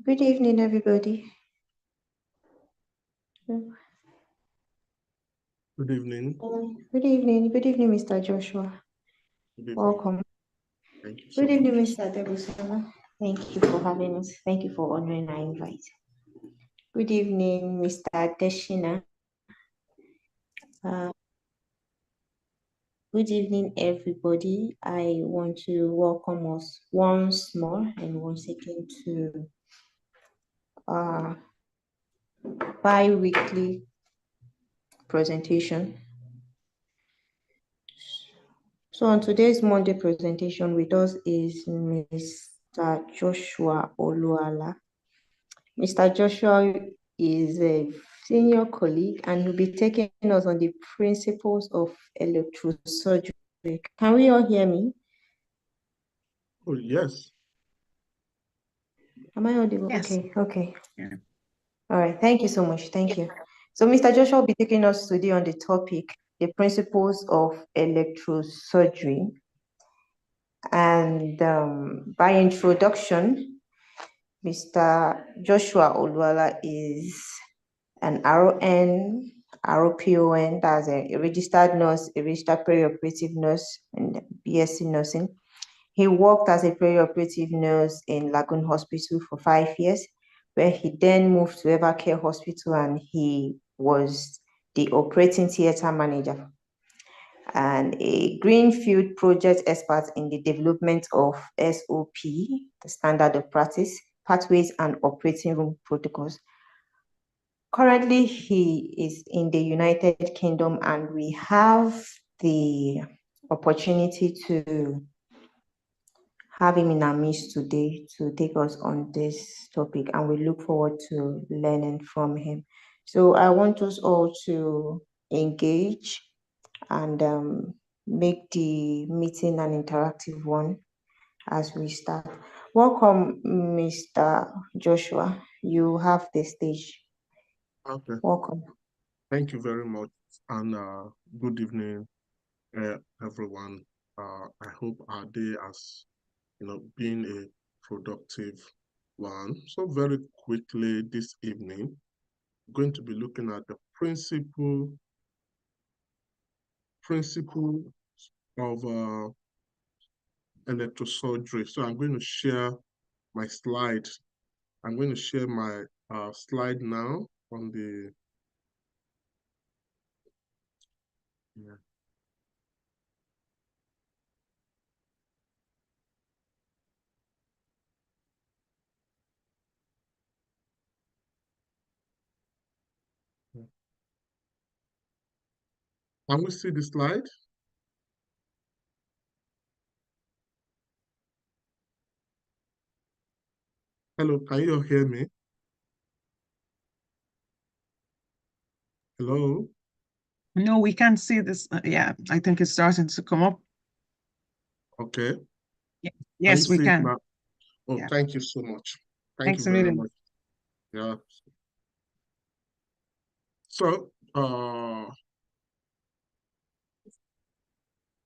Good evening, everybody. Good evening. Good evening. Good evening, Mr. Joshua. Good evening. Welcome. Thank you so Good evening, much. Mr. Debusala. Thank you for having us. Thank you for honoring our invite. Good evening, Mr. Deshina. Good evening, everybody. I want to welcome us once more and once again to our bi-weekly presentation. So on today's Monday presentation with us is Mr. Joshua Oluala. Mr. Joshua is a senior colleague and he'll be taking us on the principles of electrosurgery. Can we all hear me? Oh, yes. Am I audible? Yes. Okay. Yeah. All right, thank you so much. Thank you. So Mr. Joshua will be taking us today on the topic, the principles of electrosurgery. And by introduction, Mr. Joshua Oluala is an RN, ROPON, that's a registered nurse, a registered perioperative nurse, and BSc nursing. He worked as a perioperative nurse in Lagoon Hospital for 5 years, where he then moved to Evercare Hospital and he was the operating theater manager and a greenfield project expert in the development of SOP, the standard of practice, pathways, and operating room protocols. Currently, he is in the United Kingdom, and we have the opportunity to have him in our midst today to take us on this topic, and we look forward to learning from him. So I want us all to engage and make the meeting an interactive one as we start. Welcome, Mr. Joshua. You have the stage. Okay. Welcome. Thank you very much. And good evening, everyone. I hope our day has, been a productive one. So very quickly this evening, I'm going to be looking at the principle of electrosurgery. So I'm going to share my slide. I'm going to share my slide now on the Can we see the slide? Hello, can you hear me? Hello? No, we can't see this. Yeah, I think it's starting to come up. Okay. Yeah. Yes, we can. Now? Oh, yeah. Thank you so much. Thank Thanks you very much. Yeah. So,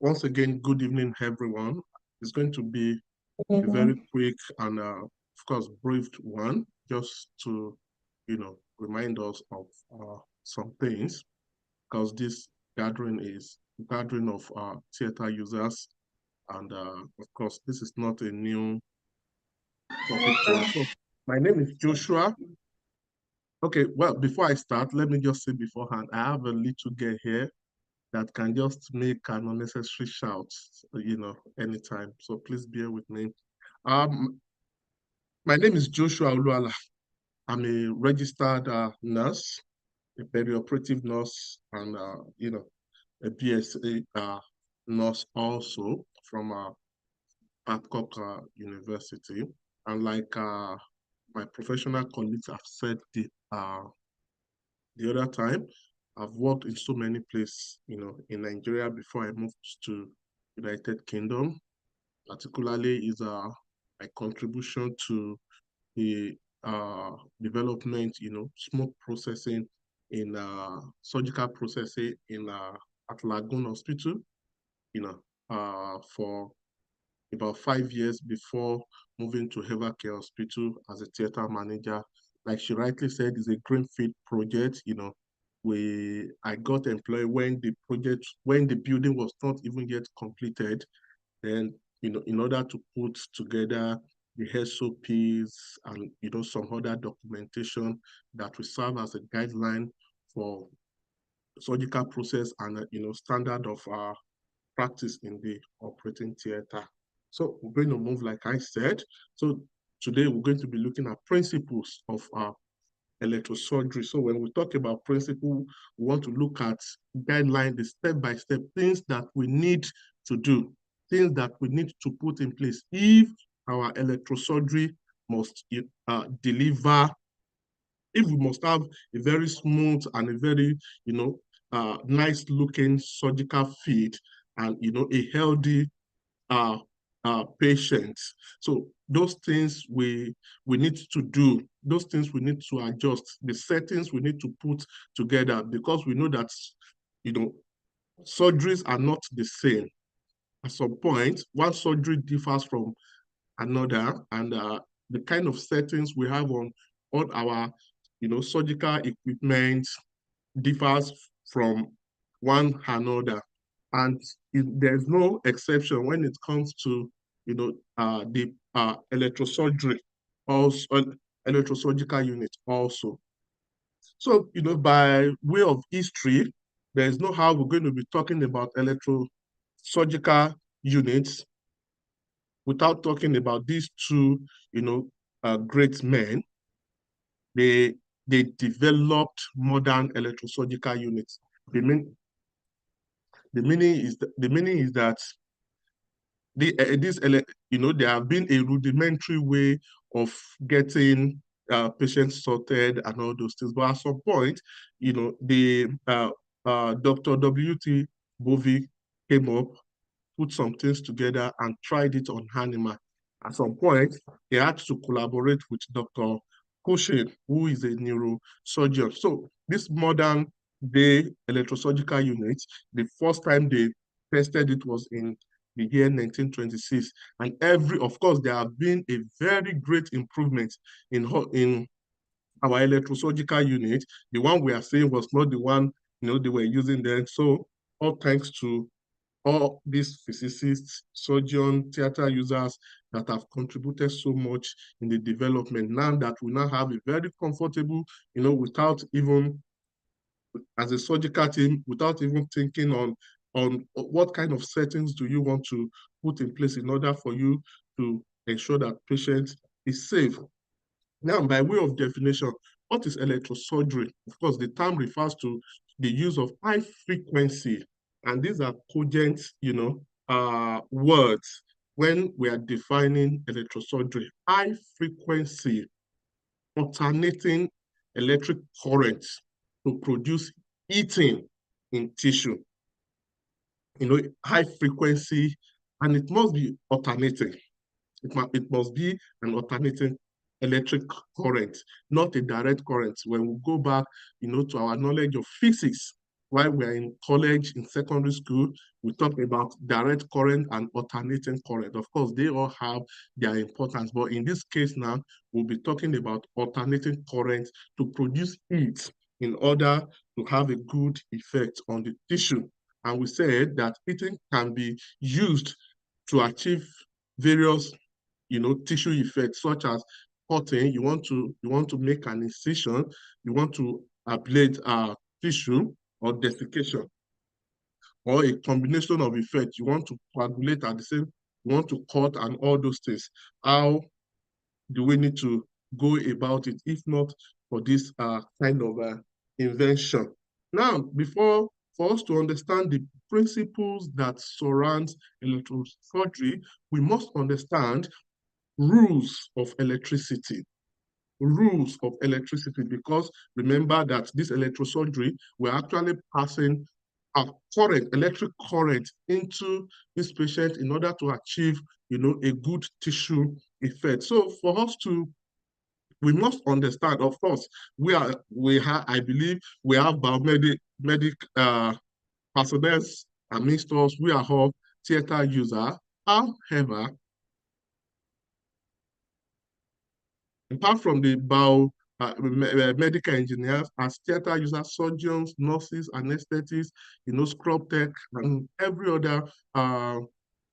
once again, good evening, everyone. It's going to be a very quick and, of course, brief one, just to, remind us of some things, because this gathering is a gathering of theater users, and of course, this is not a new topic to us. So, my name is Joshua. Okay, well, before I start, let me just say beforehand, I have a little girl here that can just make an unnecessary shout, anytime. So please bear with me. My name is Joshua Oluala. I'm a registered nurse, a perioperative nurse, and a BSA nurse also from Babcock University. And like my professional colleagues have said the other time, I've worked in so many places, in Nigeria before I moved to United Kingdom. Particularly is my contribution to the development, smoke processing in surgical processing in at Lagoon Hospital, for about 5 years before moving to Evercare Hospital as a theater manager. Like she rightly said, it's a greenfield project. I got employed when the building was not even yet completed. Then, in order to put together the SOPs and, some other documentation that will serve as a guideline for surgical process and, standard of practice in the operating theater. So we're going to move, like I said. So today we're going to be looking at principles of electrosurgery. So when we talk about principle, we want to look at guideline, the step-by-step things that we need to do, things that we need to put in place if our electrosurgery must deliver, if we must have a very smooth and a very, nice looking surgical feed and, a healthy patients. So those things we need to do, those things we need to adjust, the settings we need to put together, because we know that, surgeries are not the same. At some point, one surgery differs from another, and the kind of settings we have on all our, surgical equipment differs from one another. And there's no exception when it comes to, the electrosurgery, also electrosurgical unit also. So, by way of history, there's no how we're going to be talking about electrosurgical units without talking about these two, great men. They developed modern electrosurgical units. The meaning is that there have been a rudimentary way of getting patients sorted and all those things. But at some point, Dr. W.T. Bovie came up, put some things together and tried it on animal. At some point, he had to collaborate with Dr. Cushing, who is a neurosurgeon. So this modern day electrosurgical unit, the first time they tested it was in the year 1926. And of course, there have been a very great improvement in our electrosurgical unit. The one we are saying was not the one, they were using then. So all thanks to all these physicists, surgeons, theater users that have contributed so much in the development. Now that we now have a very comfortable, without even, as a surgical team, without even thinking on what kind of settings do you want to put in place in order for you to ensure that patient is safe. Now, by way of definition, what is electrosurgery? Of course, the term refers to the use of high frequency, and these are cogent, words when we are defining electrosurgery. High frequency alternating electric current to produce heating in tissue. High frequency, and it must be alternating. It must be an alternating electric current, not a direct current. When we go back, to our knowledge of physics, while we're in college, in secondary school, we talk about direct current and alternating current. Of course, they all have their importance, but in this case now, we'll be talking about alternating current to produce heat in order to have a good effect on the tissue. And we said that heating can be used to achieve various, tissue effects, such as cutting. You want to make an incision, you want to ablate tissue, or desiccation, or a combination of effects. You want to coagulate at the same, you want to cut, and all those things. How do we need to go about it if not for this kind of invention? Now, for us to understand the principles that surround electrosurgery, we must understand rules of electricity. Rules of electricity, because remember that this electrosurgery, we're actually passing a current, electric current, into this patient in order to achieve, a good tissue effect. So for us to, we must understand, of course, I believe we have biomedic personnel amidst us. We are all theater users, However, apart from the medical engineers, as theater users, surgeons, nurses, anesthetists, scrub tech, and every other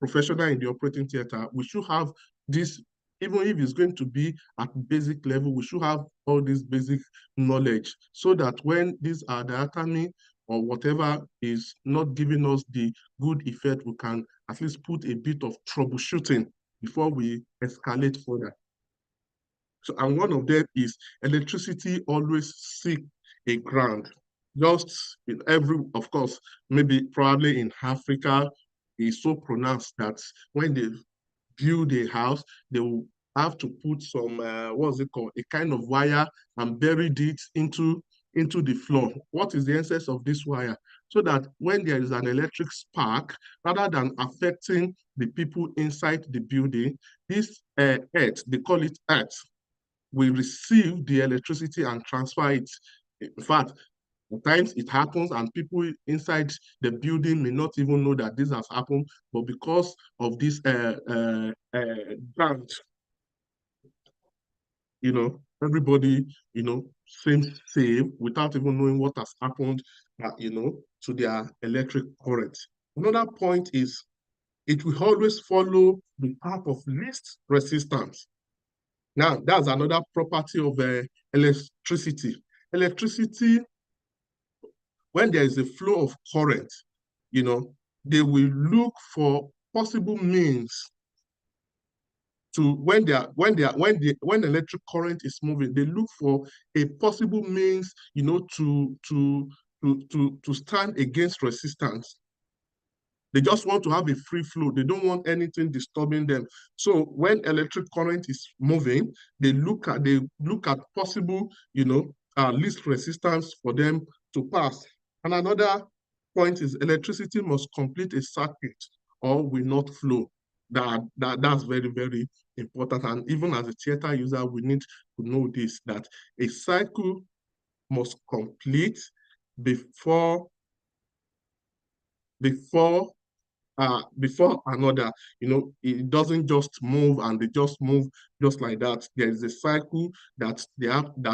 professional in the operating theater, we should have this, even if it's going to be at basic level, we should have all this basic knowledge so that when these diatony or whatever is not giving us the good effect, we can at least put a bit of troubleshooting before we escalate further. So, and one of them is electricity always seek a ground. Just in every, of course, maybe probably in Africa, is so pronounced that when they build a house, they will have to put some, what's it called, a kind of wire and buried it into the floor. What is the essence of this wire? So that when there is an electric spark, rather than affecting the people inside the building, this earth, they call it earth, we receive the electricity and transfer it. In fact, at times it happens and people inside the building may not even know that this has happened, but because of this grant, everybody, seems safe without even knowing what has happened, to their electric current. Another point is it will always follow the path of least resistance. Now, that's another property of electricity. Electricity, when there is a flow of current, they will look for possible means to, when electric current is moving, they look for a possible means, to stand against resistance. They just want to have a free flow. They don't want anything disturbing them. So when electric current is moving, they look at possible, least resistance for them to pass. And another point is electricity must complete a circuit or will not flow. That's very, very important. And even as a theater user, we need to know this, that a cycle must complete before another, it doesn't just move and they just move just like that. There is a cycle that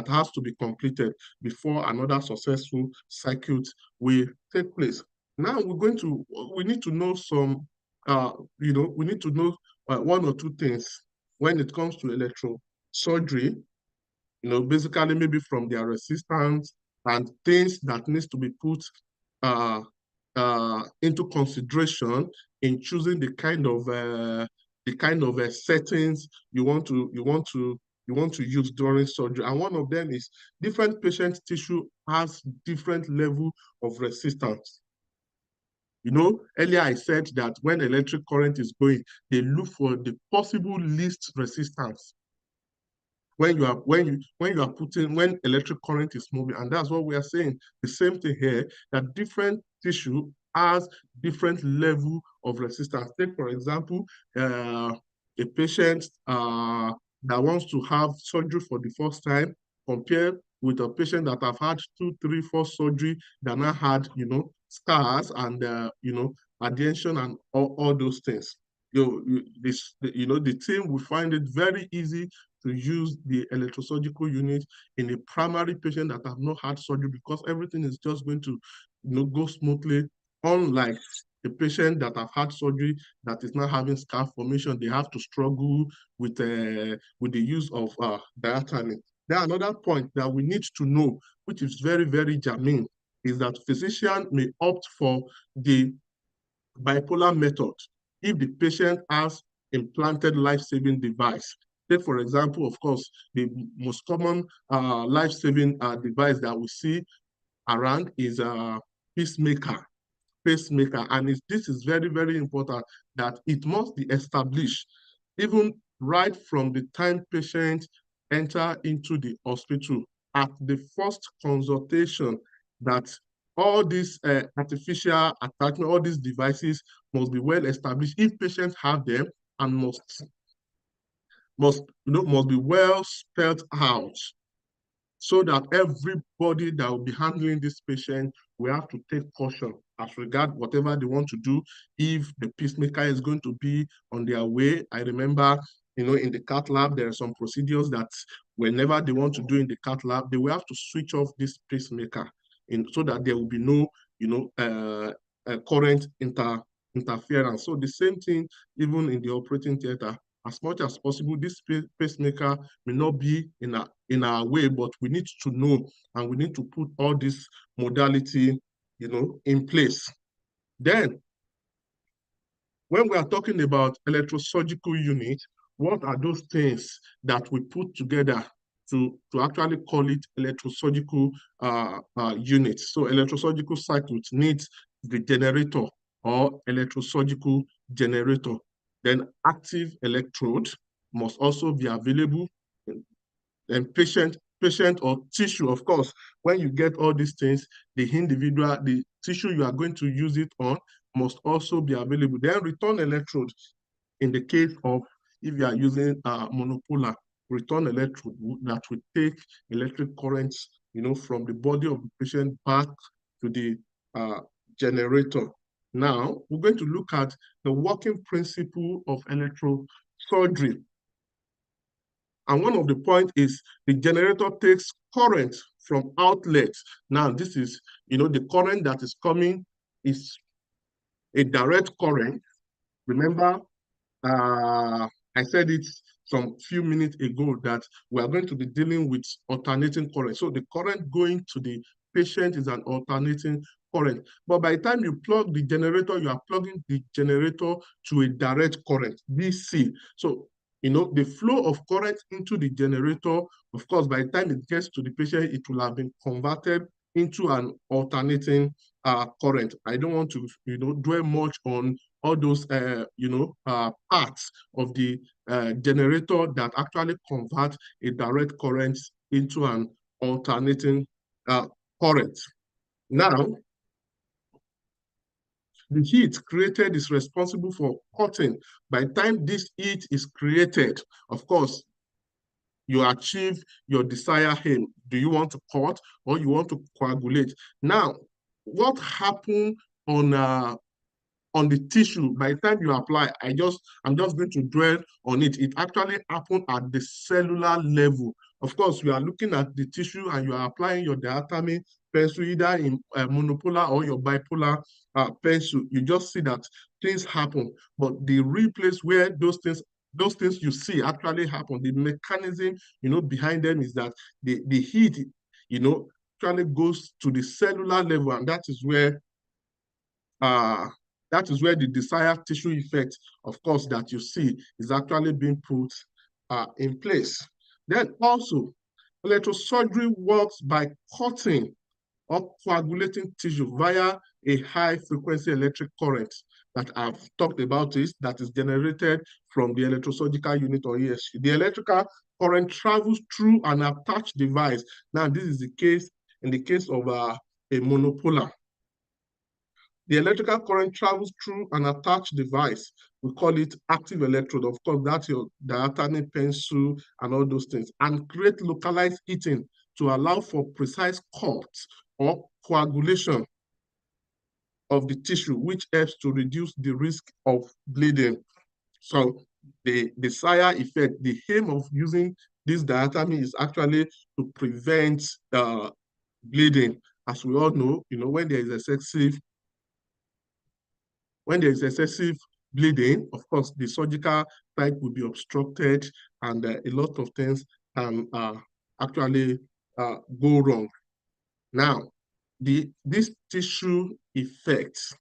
has to be completed before another successful circuit will take place. Now we need to know some, we need to know one or two things when it comes to electrosurgery, basically maybe from their resistance and things that needs to be put into consideration in choosing the kind of settings you want to use during surgery. And one of them is different patient tissue has different level of resistance. Earlier I said that when electric current is going, they look for the possible least resistance when electric current is moving. And that's what we are saying. The same thing here, that different tissue has different level of resistance. Take, for example, a patient that wants to have surgery for the first time compared with a patient that have had 2, 3, 4 surgery that now had, scars and, adhesion and all those things. The team will find it very easy to use the electrosurgical unit in a primary patient that have not had surgery, because everything is just going to go smoothly, unlike a patient that have had surgery that is not having scar formation. They have to struggle with the use of diatony. Then another point that we need to know, which is very, very germane, is that physician may opt for the bipolar method if the patient has implanted life-saving device. Take, for example, of course, the most common life-saving device that we see around is a pacemaker. And this is very, very important, that it must be established even right from the time patient enter into the hospital at the first consultation, that all these artificial attachment, all these devices must be well established if patients have them, and must be well spelled out, so that everybody that will be handling this patient will have to take caution as regard whatever they want to do. If the pacemaker is going to be on their way, I remember, in the cath lab, there are some procedures that whenever they want to do in the cath lab, they will have to switch off this pacemaker so that there will be no, current interference. So the same thing, even in the operating theater, as much as possible, this pacemaker may not be in our way, but we need to know, and we need to put all this modality, in place. Then, when we are talking about electrosurgical unit, what are those things that we put together to actually call it electrosurgical unit? So electrosurgical circuit needs the generator or electrosurgical generator. Then active electrode must also be available. And patient or tissue, of course, when you get all these things, the tissue you are going to use it on must also be available. Then return electrode, in the case of if you are using monopolar, return electrode that will take electric currents, from the body of the patient back to the generator. Now, we're going to look at the working principle of electrosurgery. And one of the points is the generator takes current from outlets. Now, this is, the current that is coming is a direct current. Remember, I said it some few minutes ago that we are going to be dealing with alternating current. So the current going to the patient is an alternating current. But by the time you plug the generator, you are plugging the generator to a direct current, DC. So, the flow of current into the generator, of course, by the time it gets to the patient, it will have been converted into an alternating current. I don't want to, dwell much on all those, parts of the generator that actually convert a direct current into an alternating current. Now, the heat created is responsible for cutting. By the time this heat is created, of course, you achieve your desired aim. Do you want to cut or you want to coagulate? Now, what happened on the tissue by the time you apply? I'm just going to dwell on it. It actually happened at the cellular level. Of course, you are looking at the tissue and you are applying your diathermy pencil either in monopolar or your bipolar pencil. You just see that things happen, but the real place where those things you see actually happen, the mechanism behind them is that the heat actually goes to the cellular level, and that is where the desired tissue effect, of course, that you see is actually being put in place. Then also, electrosurgery works by cutting or coagulating tissue via a high-frequency electric current that I've talked about that is generated from the electrosurgical unit or ESU. The electrical current travels through an attached device. Now, this is the case in the case of a monopolar. The electrical current travels through an attached device. We call it active electrode. Of course, that's your diathermy pencil and all those things, and create localized heating to allow for precise cuts or coagulation of the tissue, which helps to reduce the risk of bleeding. So the desired effect, the aim of using this diathermy is actually to prevent bleeding. As we all know, when there is excessive bleeding, of course, the surgical site will be obstructed and a lot of things can actually go wrong. Now, this tissue effect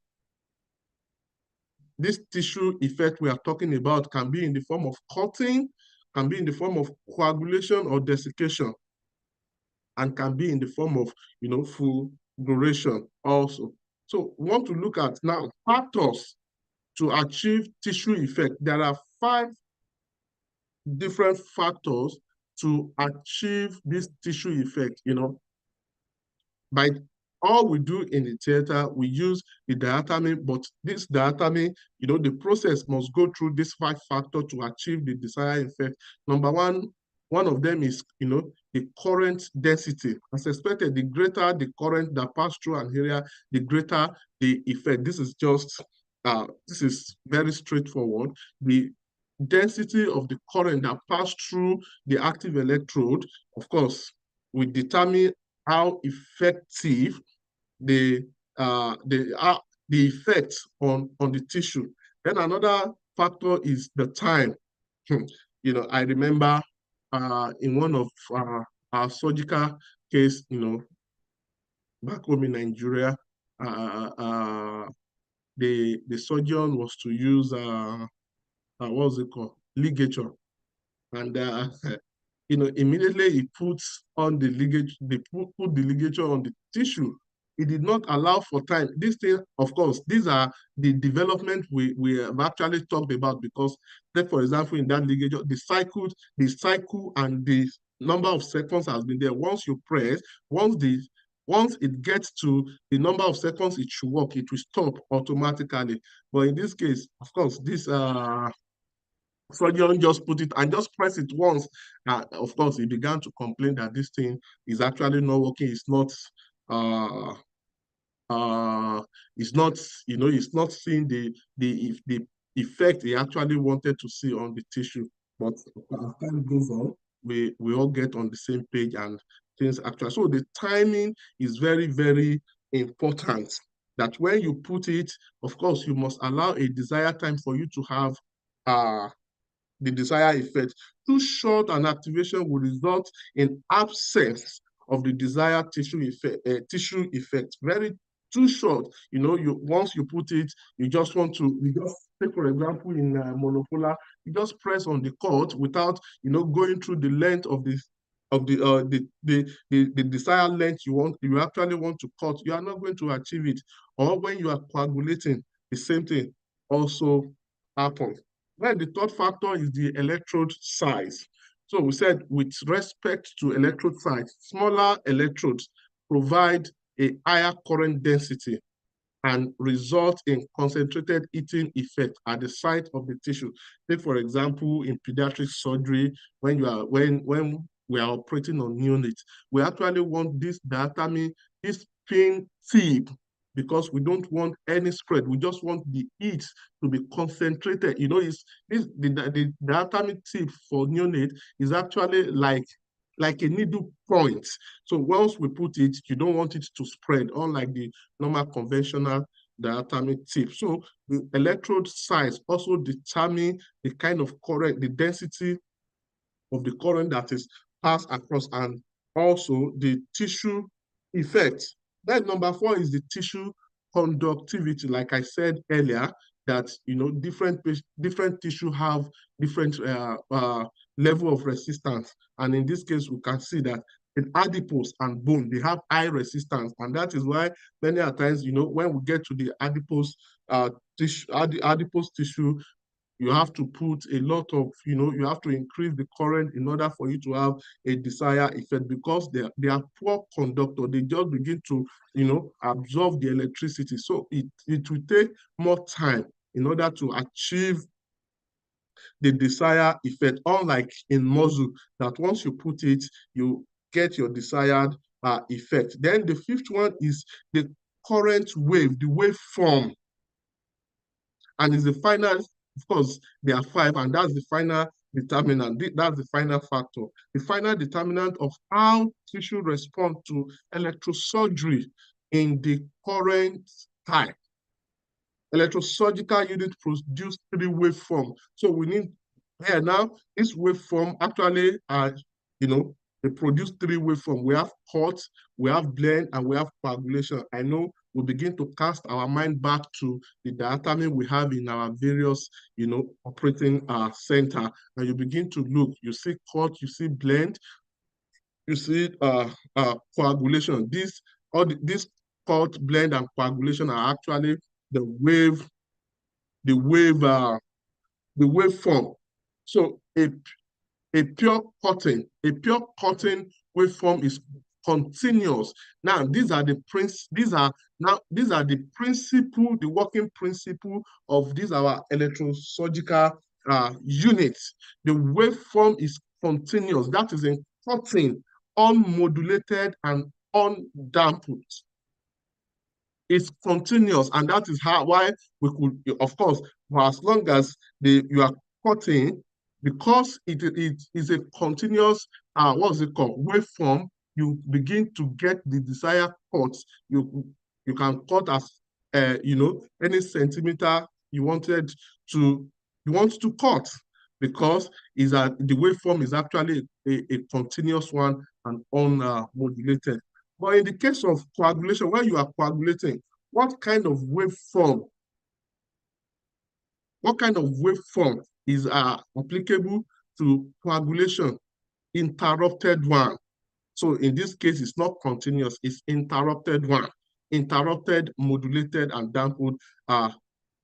we are talking about can be in the form of cutting, can be in the form of coagulation or desiccation, and can be in the form of, fulguration also. So we want to look at now factors to achieve tissue effect. There are 5 different factors to achieve this tissue effect. By all we do in the theater, we use the diathermy, but this diathermy, the process must go through this 5 factors to achieve the desired effect. Number 1, One of them is, the current density. As expected, the greater the current that pass through an area, the greater the effect. This is just, this is very straightforward. The density of the current that pass through the active electrode, of course, will determine how effective the effect on the tissue. Then another factor is the time. I remember in one of our surgical case, back home in Nigeria, the surgeon was to use what was it called? Ligature. And immediately he puts on the ligature, they put the ligature on the tissue. It did not allow for time. This thing, of course, these are the development we have actually talked about, because, take for example, in that ligature, the cycle and the number of seconds has been there. Once you press, once it gets to the number of seconds it should work, it will stop automatically. But in this case, of course, this surgeon just put it and just press it once. Of course, he began to complain that this thing is actually not working. It's not it's not seeing the effect he actually wanted to see on the tissue. But as time goes on, we all get on the same page and things actually. So the timing is very, very important. That when you put it, of course, you must allow a desired time for you to have the desired effect. Too short an activation will result in absence of the desired tissue effect. Very too short. Once you put it, you just take, for example, in monopolar, you just press on the cord without going through the length of the desired length you actually want to cut. You are not going to achieve it. Or when you are coagulating, the same thing also happens. Then the third factor is the electrode size. So we said, with respect to electrode size, smaller electrodes provide a higher current density and result in concentrated heating effect at the site of the tissue. Take, for example, in pediatric surgery, when we are operating on neonates, we actually want this diathermy, this pin tip, because we don't want any spread. We just want the heat to be concentrated. The diathermy tip for neonate is actually like a needle point. So once we put it, you don't want it to spread, unlike the normal conventional diathermy tip. So the electrode size also determines the kind of current, the density of the current that is passed across, and also the tissue effect. Then number 4 is the tissue conductivity. Like I said earlier, that different tissue have different level of resistance, and in this case we can see that in adipose and bone they have high resistance, and that is why many times when we get to the adipose tissue, you have to put a lot of, you have to increase the current in order for you to have a desired effect, because they are poor conductor. They just begin to, absorb the electricity. So it will take more time in order to achieve the desired effect, unlike in muscle, that once you put it, you get your desired effect. Then the 5th one is the current wave, the waveform. And it's the final, of course, there are 5, and that's the final determinant. That's the final factor. The final determinant of how tissue respond to electrosurgery in the current type. Electrosurgical unit produce 3 waveforms. So we need here now, this waveform actually they produce 3 waveforms. We have cut, we have blend, and we have coagulation. I know we begin to cast our mind back to the diathermy we have in our various, operating center, and you begin to look. You see cut, you see blend, you see coagulation. This cut, blend, and coagulation are actually the waveform. So a pure cutting waveform is continuous. Now, these are the principle, the working principle of these our electrosurgical units. The waveform is continuous. That is in cutting, unmodulated and undampened. It's continuous, and that is why we could, of course, for as long as you are cutting, because it is a continuous, what's it called, waveform, you begin to get the desired cuts. You can cut as any centimeter you want to cut, because the waveform is actually a continuous one and unmodulated. But in the case of coagulation, when you are coagulating, what kind of waveform is applicable to coagulation? Interrupted one. So in this case, it's not continuous, it's interrupted one. Interrupted, modulated, and dampened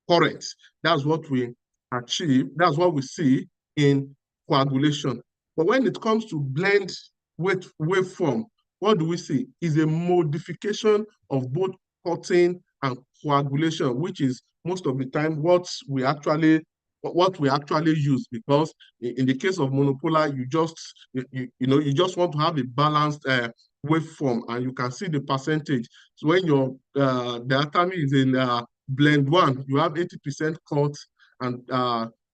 currents. That's what we achieve. That's what we see in coagulation. But when it comes to blend waveform, what do we see? Is a modification of both cutting and coagulation, which is most of the time what we actually use, because in the case of monopolar, you just want to have a balanced waveform, and you can see the percentage. So when your diathermy is in blend one, you have 80% cut and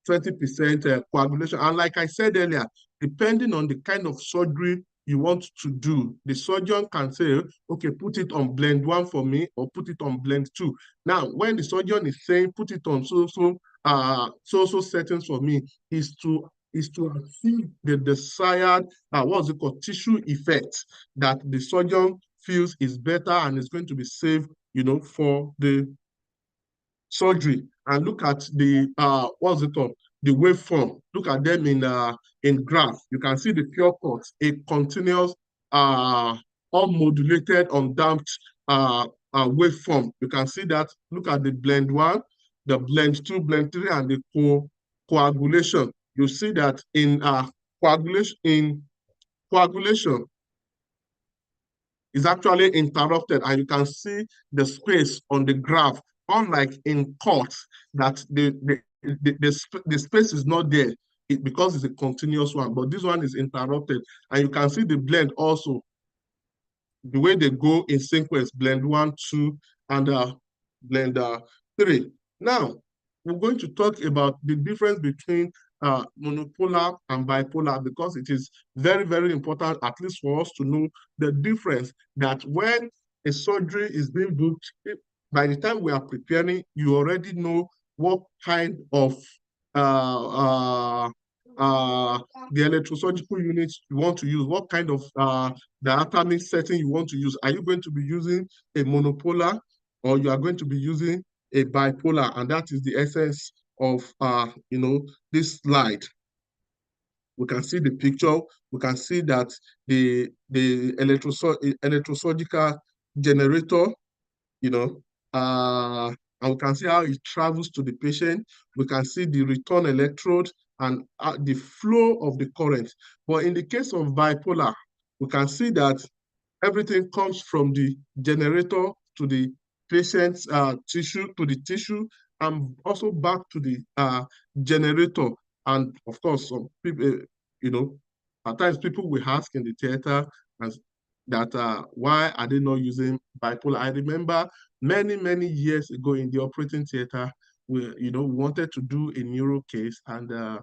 20% coagulation. And like I said earlier, depending on the kind of surgery you want to do, the surgeon can say, okay, put it on blend one for me, or put it on blend two. Now, when the surgeon is saying put it on so settings for me, is to achieve the desired what's it called, tissue effect that the surgeon feels is better and is going to be safe, for the surgery. And look at the what's it called, the waveform. Look at them in graph. You can see the pure cuts, a continuous unmodulated, undamped waveform. You can see that. Look at the blend one, the blend two, blend three, and the coagulation. You see that in coagulation is actually interrupted, and you can see the space on the graph, unlike in cut, that the space is not there because it's a continuous one, but this one is interrupted. And you can see the blend also, the way they go in sequence, blend one, two, and blend three. Now, we're going to talk about the difference between monopolar and bipolar, because it is very, very important, at least for us to know the difference, that when a surgery is being booked, by the time we are preparing, you already know what kind of the electrosurgical units you want to use, what kind of diathermy setting you want to use. Are you going to be using a monopolar, or you are going to be using a bipolar? And that is the essence of this slide. We can see the picture. We can see that the electrosurgical generator, and we can see how it travels to the patient. We can see the return electrode and the flow of the current. But in the case of bipolar, we can see that everything comes from the generator to the patient's tissue, and also back to the generator. And of course, some people, at times people will ask in the theater that why are they not using bipolar? I remember many, many years ago in the operating theater, we wanted to do a neuro case, and we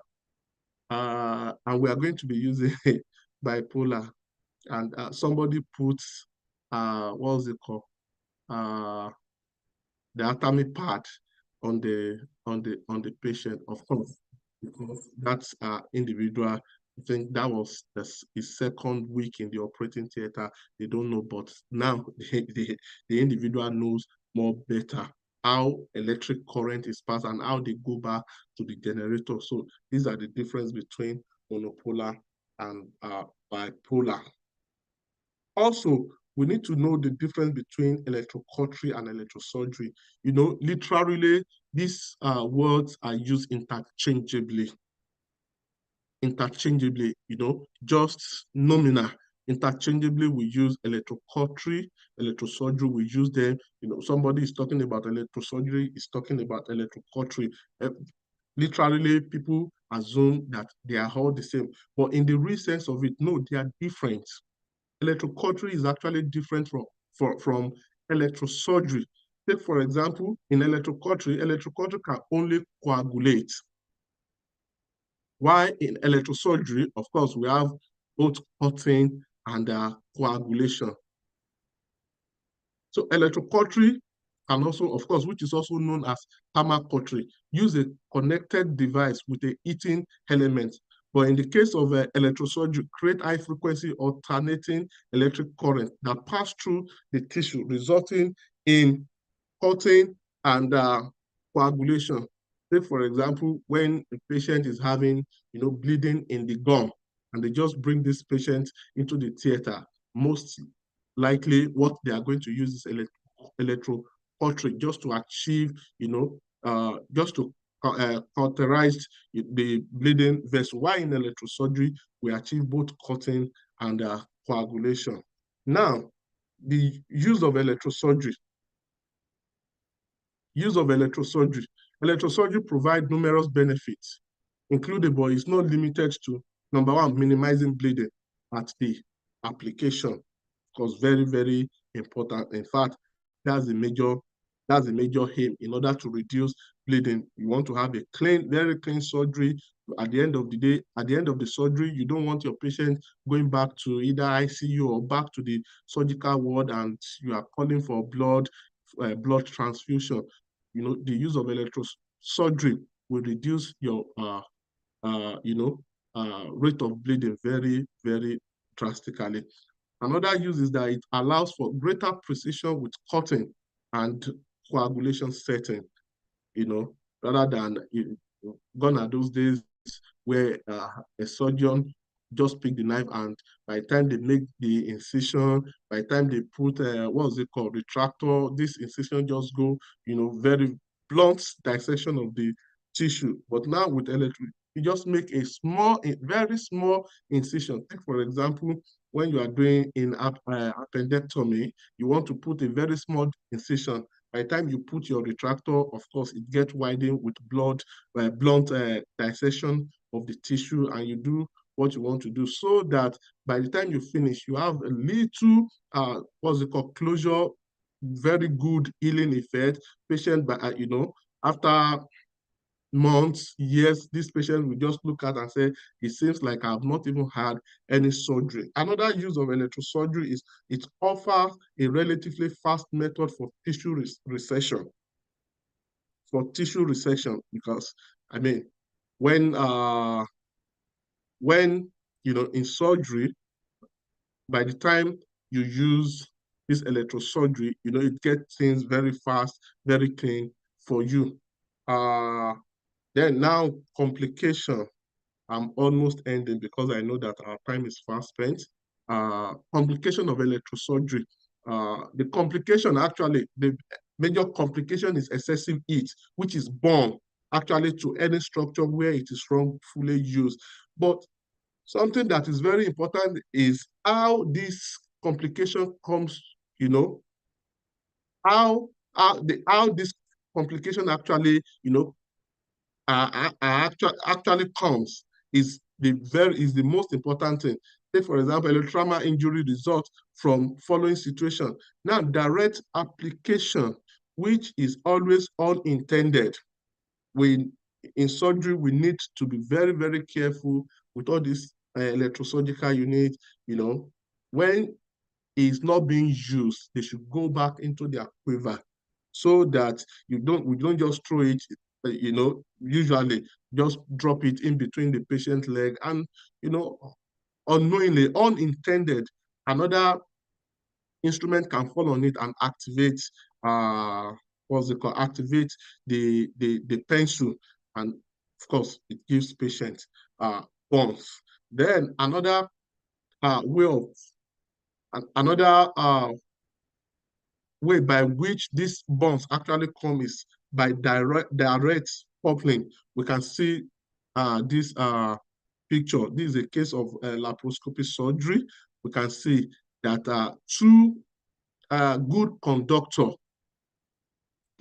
are going to be using bipolar, and somebody puts what's it called, the anatomy part on the patient, of course, because that's individual. I think that was his second week in the operating theater. They don't know, but now the individual knows more better how electric current is passed and how they go back to the generator. So these are the difference between monopolar and bipolar. Also, we need to know the difference between electrocautery and electrosurgery. Literally, these words are used interchangeably. Just nominal. Interchangeably, we use electrocautery, electrosurgery, we use them. Somebody is talking about electrosurgery, is talking about electrocautery. Literally, people assume that they are all the same. But in the real sense of it, no, they are different. Electrocautery is actually different from electrosurgery. Take, for example, in electrocautery can only coagulate. While in electrosurgery, of course, we have both cutting and coagulation. So electrocautery can also, of course, which is also known as thermal cautery, use a connected device with a heating element. But in the case of electrosurgery, create high-frequency alternating electric current that pass through the tissue, resulting in cutting and coagulation. Take, for example, when a patient is having, bleeding in the gum, and they just bring this patient into the theater, most likely what they are going to use is electrocautery just to achieve, just to cauterize the bleeding vessel. While in electrosurgery, we achieve both cutting and coagulation. Now, the use of electrosurgery. Electrosurgery provides numerous benefits, including, but it's not limited to, number one, minimizing bleeding at the application, because very, very important. In fact, that's a major aim in order to reduce bleeding. You want to have a clean, very clean surgery. At the end of the day, at the end of the surgery, you don't want your patient going back to either ICU or back to the surgical ward and you are calling for blood transfusion. The use of electrosurgery will reduce your rate of bleeding very, very drastically. Another use is that it allows for greater precision with cutting and coagulation setting, rather than gone are those days where a surgeon just pick the knife and by the time they make the incision, by the time they put, what's it called, retractor, this incision just go, very blunt dissection of the tissue. But now with electric, you just make a very small incision. Take, for example, when you are doing in appendectomy, you want to put a very small incision. By the time you put your retractor, of course, it gets widened with blunt dissection of the tissue, and you do what you want to do so that by the time you finish, you have a little, what's it called, closure, very good healing effect. Patient, after months, years, this patient will just look at and say, it seems like I've not even had any surgery. Another use of electrosurgery is it offers a relatively fast method for tissue resection. Because, when in surgery, by the time you use this electrosurgery, it gets things very fast, very clean for you. Then now complication. I'm almost ending because I know that our time is fast spent. Complication of electrosurgery. The complication, actually, the major complication is excessive heat, which is born actually to any structure where it is wrongfully used. But something that is very important is how this complication comes, how this complication actually, actually comes is the most important thing. Take, for example, a trauma injury result from following situation. Now, direct application, which is always unintended. In surgery, we need to be very, very careful with all these electrosurgical units. When it's not being used, they should go back into their quiver so that we don't just throw it, usually just drop it in between the patient's leg and, unknowingly, unintended, another instrument can fall on it and activate, activate the pencil, and of course, it gives patient burns. Then another way by which these burns actually come is by direct coupling. We can see this picture. This is a case of laparoscopy surgery. We can see that two good conductor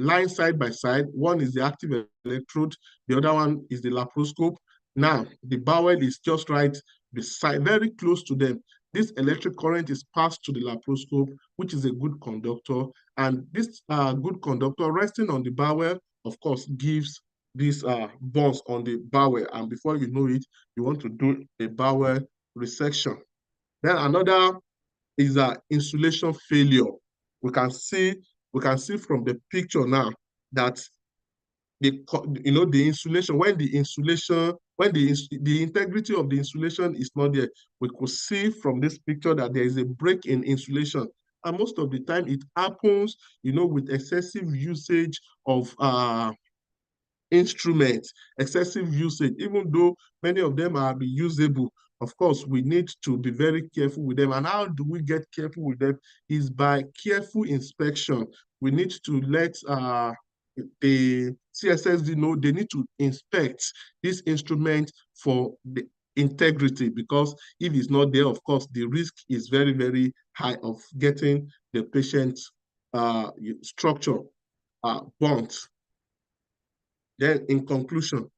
lying side by side. One is the active electrode, the other one is the laparoscope. Now, the bowel is just right beside, very close to them. This electric current is passed to the laparoscope, which is a good conductor. And this good conductor resting on the bowel, of course, gives these bonds on the bowel. And before you know it, you want to do a bowel resection. Then another is insulation failure. We can see from the picture now that the insulation, when the integrity of the insulation is not there, we could see from this picture that there is a break in insulation. And most of the time it happens, with excessive usage of instruments, excessive usage, even though many of them are reusable. Of course, we need to be very careful with them. And how do we get careful with them? Is by careful inspection. We need to let the CSSD know they need to inspect this instrument for the integrity, because if it's not there, of course, the risk is very, very high of getting the patient's structure burnt. Then, in conclusion,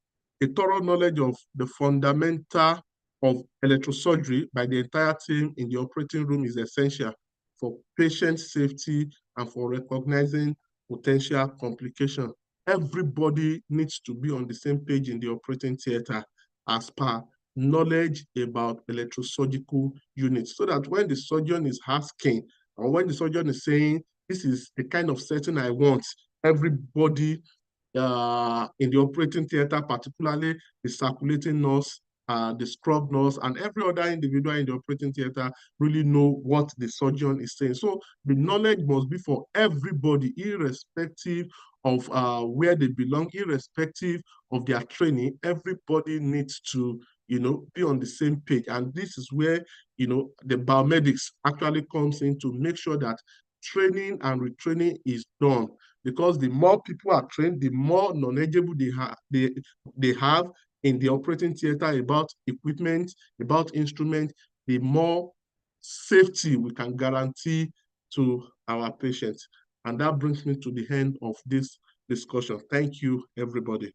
a thorough knowledge of the fundamental of electrosurgery by the entire team in the operating room is essential for patient safety and for recognizing potential complications. Everybody needs to be on the same page in the operating theater as per knowledge about electrosurgical units, so that when the surgeon is asking, or when the surgeon is saying, this is the kind of setting I want, everybody in the operating theater, particularly the circulating nurse, the scrub nurse, and every other individual in the operating theater really know what the surgeon is saying. So the knowledge must be for everybody, irrespective of where they belong, irrespective of their training. Everybody needs to, be on the same page. And this is where, the biomedics actually comes in to make sure that training and retraining is done, because the more people are trained, the more knowledgeable they have in the operating theater about equipment, about instruments, the more safety we can guarantee to our patients. And that brings me to the end of this discussion. Thank you, everybody.